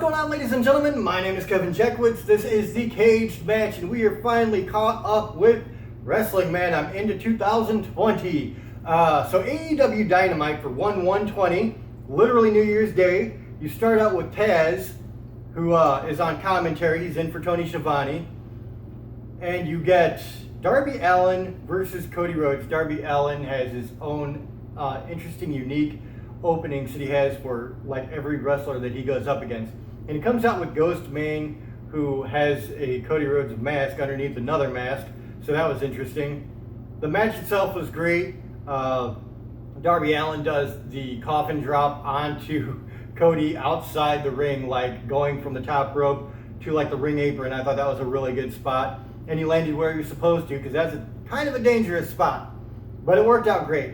going on, ladies and gentlemen? My name is Kevin Jeckwitz. This is the Kaged match, and we are finally caught up with wrestling, man. I'm into 2020. So AEW Dynamite for 1/1/20, literally New Year's Day. You start out with Taz, who is on commentary. He's in for Tony Schiavone. And you get Darby Allin versus Cody Rhodes. Darby Allin has his own interesting, unique openings that he has for like every wrestler that he goes up against. And he comes out with Ghost Mane, who has a Cody Rhodes mask underneath another mask. So that was interesting. The match itself was great. Darby Allin does the coffin drop onto Cody outside the ring, like going from the top rope to like the ring apron. I thought that was a really good spot. And he landed where he was supposed to, because that's a kind of a dangerous spot. But it worked out great.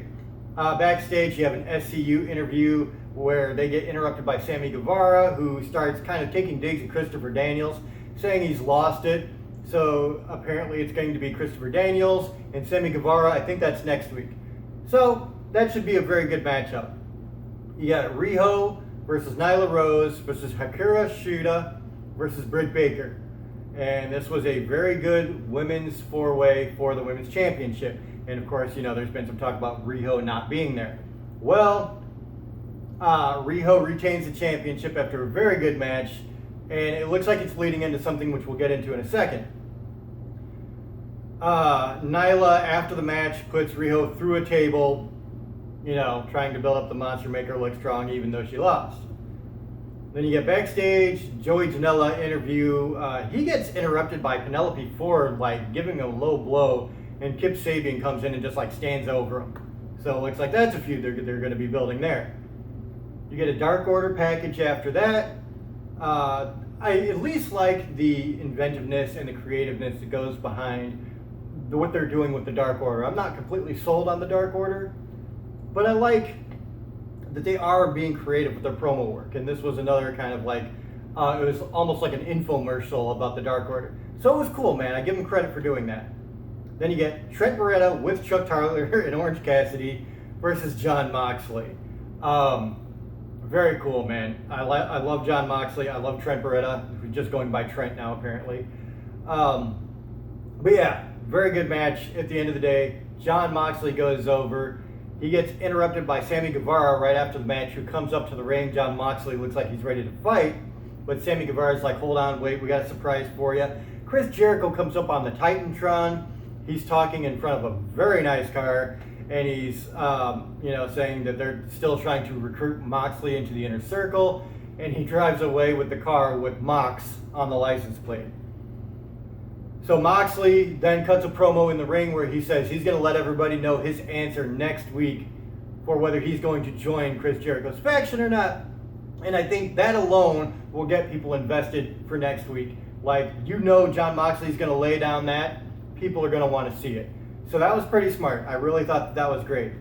Backstage, you have an SCU interview where they get interrupted by Sammy Guevara, who starts kind of taking digs at Christopher Daniels, saying he's lost it. So apparently it's going to be Christopher Daniels and Sammy Guevara. I think that's next week. So that should be a very good matchup. You got Riho versus Nyla Rose versus Hikaru Shida versus Britt Baker. And this was a very good women's four-way for the women's championship. And of course, you know, there's been some talk about Riho not being there. Well, Riho retains the championship after a very good match, and it looks like it's leading into something which we'll get into in a second. Nyla, after the match, puts Riho through a table, you know, trying to build up the monster, make her look strong even though she lost. Then you get backstage, Joey Janela interview. He gets interrupted by Penelope Ford, like giving a low blow, and Kip Sabian comes in and just like stands over him. So it looks like that's a feud they're going to be building there. You get a Dark Order package after that. I at least like the inventiveness and the creativeness that goes behind what they're doing with the Dark Order. I'm not completely sold on the Dark Order, but I like that they are being creative with their promo work. And this was another kind of like, it was almost like an infomercial about the Dark Order. So it was cool, man. I give them credit for doing that. Then you get Trent Beretta with Chuck Taylor and Orange Cassidy versus Jon Moxley. Very cool, man. I love Jon Moxley. I love Trent Beretta, who's just going by Trent now, apparently. But yeah, very good match. At the end of the day, Jon Moxley goes over. He gets interrupted by Sammy Guevara right after the match, who comes up to the ring. Jon Moxley looks like he's ready to fight, but Sammy Guevara's like, hold on, wait, we got a surprise for you. Chris Jericho comes up on the Titantron. He's talking in front of a very nice car, and he's saying that they're still trying to recruit Moxley into the inner circle, and he drives away with the car with Mox on the license plate. So Moxley then cuts a promo in the ring where he says he's going to let everybody know his answer next week for whether he's going to join Chris Jericho's faction or not. And I think that alone will get people invested for next week. Like, you know, Jon Moxley's going to lay down that. People are going to want to see it. So that was pretty smart. I really thought that was great.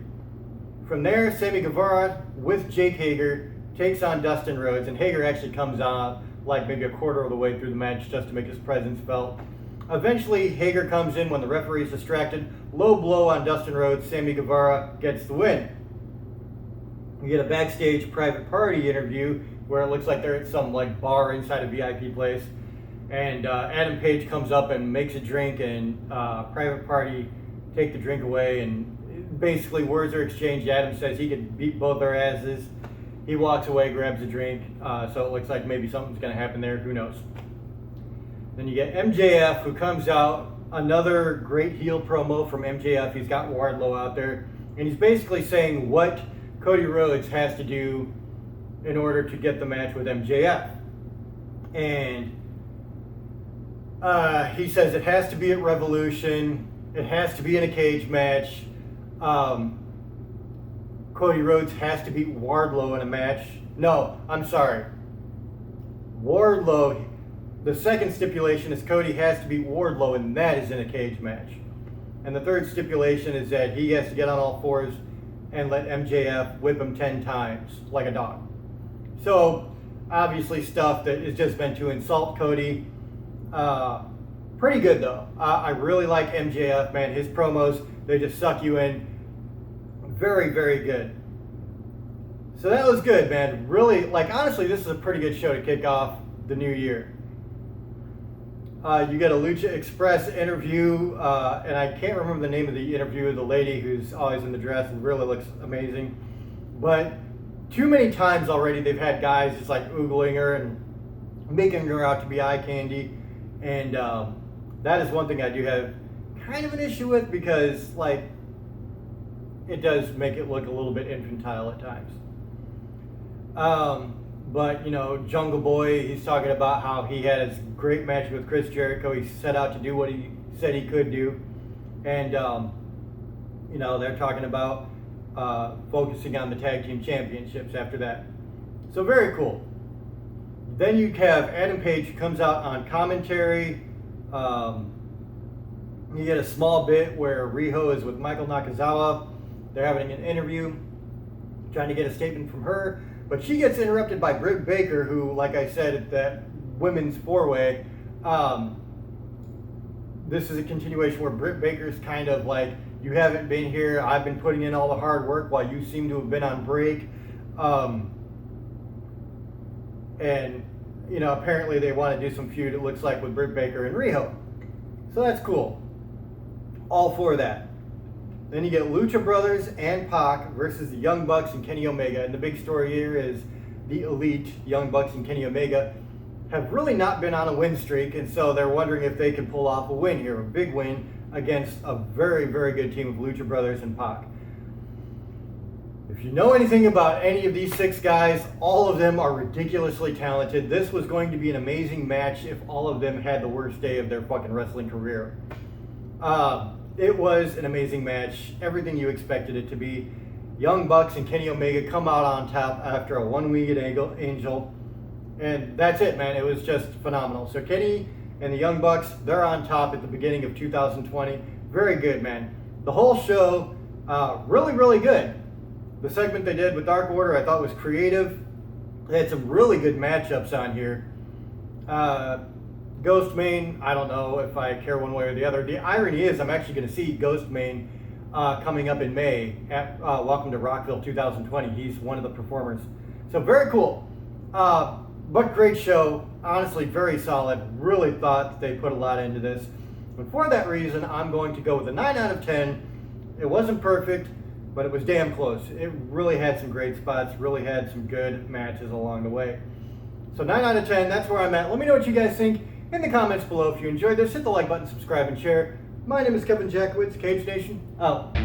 From there, Sammy Guevara with Jake Hager takes on Dustin Rhodes, and Hager actually comes on like maybe a quarter of the way through the match just to make his presence felt. Eventually, Hager comes in when the referee's distracted. Low blow on Dustin Rhodes. Sammy Guevara gets the win. You get a backstage private party interview where it looks like they're at some like bar inside a VIP place. And Adam Page comes up and makes a drink, and private party take the drink away, and basically words are exchanged. Adam says he could beat both their asses. He walks away, grabs a drink, so it looks like maybe something's going to happen there. Who knows? Then you get MJF, who comes out, another great heel promo from MJF. He's got Wardlow out there, and he's basically saying what Cody Rhodes has to do in order to get the match with MJF. And he says it has to be at Revolution. It has to be in a cage match. Cody Rhodes has to beat Wardlow in a match. No, I'm sorry. Wardlow, the second stipulation is Cody has to beat Wardlow, and that is in a cage match. And the third stipulation is that he has to get on all fours and let MJF whip him 10 times like a dog. So, obviously stuff that is just meant to insult Cody. Pretty good though. I really like MJF, man. His promos, they just suck you in. Very, very good. So that was good, man. Really, like, honestly, this is a pretty good show to kick off the new year. You get a Lucha Express interview, and I can't remember the name of the interview, the lady who's always in the dress and really looks amazing. But too many times already they've had guys just like oogling her and making her out to be eye candy. And that is one thing I do have kind of an issue with, because, like, it does make it look a little bit infantile at times. But, you know, Jungle Boy, he's talking about how he had his great match with Chris Jericho. He set out to do what he said he could do. And, you know, they're talking about focusing on the tag team championships after that. So very cool. Then you have Adam Page, who comes out on commentary. You get a small bit where Riho is with Michael Nakazawa. They're having an interview, trying to get a statement from her. But she gets interrupted by Britt Baker, who, like I said, at that women's four-way, this is a continuation where Britt Baker's kind of like, you haven't been here, I've been putting in all the hard work while you seem to have been on break. And, you know, apparently they want to do some feud, it looks like, with Britt Baker and Riho. So that's cool. All for that. Then you get Lucha Brothers and Pac versus the Young Bucks and Kenny Omega. And the big story here is the Elite, Young Bucks and Kenny Omega, have really not been on a win streak. And so they're wondering if they can pull off a win here, a big win against a very, very good team of Lucha Brothers and Pac. If you know anything about any of these six guys, all of them are ridiculously talented. This was going to be an amazing match if all of them had the worst day of their fucking wrestling career. It was an amazing match, everything you expected it to be. Young Bucks and Kenny Omega come out on top after a one-winged angel, and that's it, man. It was just phenomenal. So Kenny and the Young Bucks, they're on top at the beginning of 2020. Very good, man. The whole show, really, really good. The segment they did with Dark Order I thought was creative. They had some really good matchups on here. Ghost Main, I don't know if I care one way or the other. The irony is I'm actually going to see Ghost Main coming up in May at Welcome to Rockville 2020. He's one of the performers. So very cool. But great show. Honestly, very solid. Really thought they put a lot into this. And for that reason, I'm going to go with a 9 out of 10. It wasn't perfect, but it was damn close. It really had some great spots, really had some good matches along the way. So 9 out of 10, that's where I'm at. Let me know what you guys think in the comments below. If you enjoyed this, hit the like button, subscribe, and share. My name is Kevin Jackowitz, Kaged Nation, out.